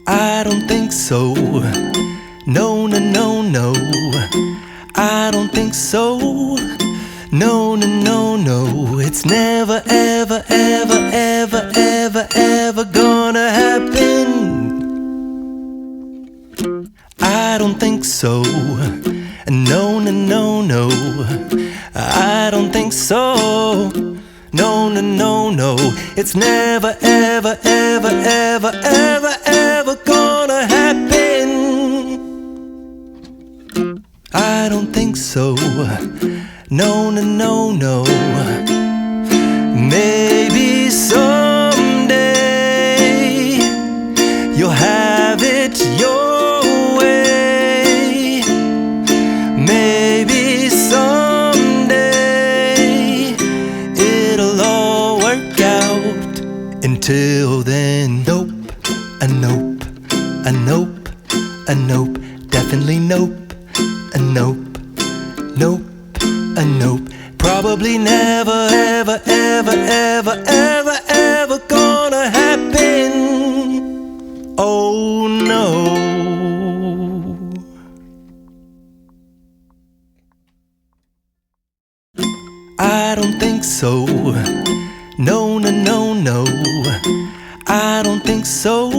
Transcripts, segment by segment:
I don't think so. No, no, no, no. I don't think so. No, no, no, no. It's never, ever, ever, ever, ever, ever gonna happen. I don't think so. No, no, no, no. I don't think so. No, no, no, no. It's never, ever, ever, ever, ever, ever gonna happen. I don't think so. No, no, no, no. Maybe someday you'll have it your way. Maybe someday it'll all work out. Until then, nope, a nope, a nope, a nope, definitely nope, a nope, nope, a nope. Probably never, ever, ever, ever, ever, ever gonna happen. Oh no. I don't think so. No, no, no, no. I don't think so.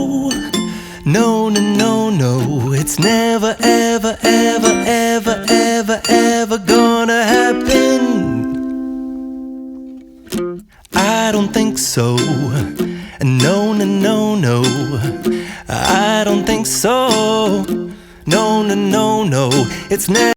No, no, no, no. It's never, ever, ever, ever, ever, ever gonna happen. I don't think so. No, no, no, no. I don't think so. No, no, no, no. It's never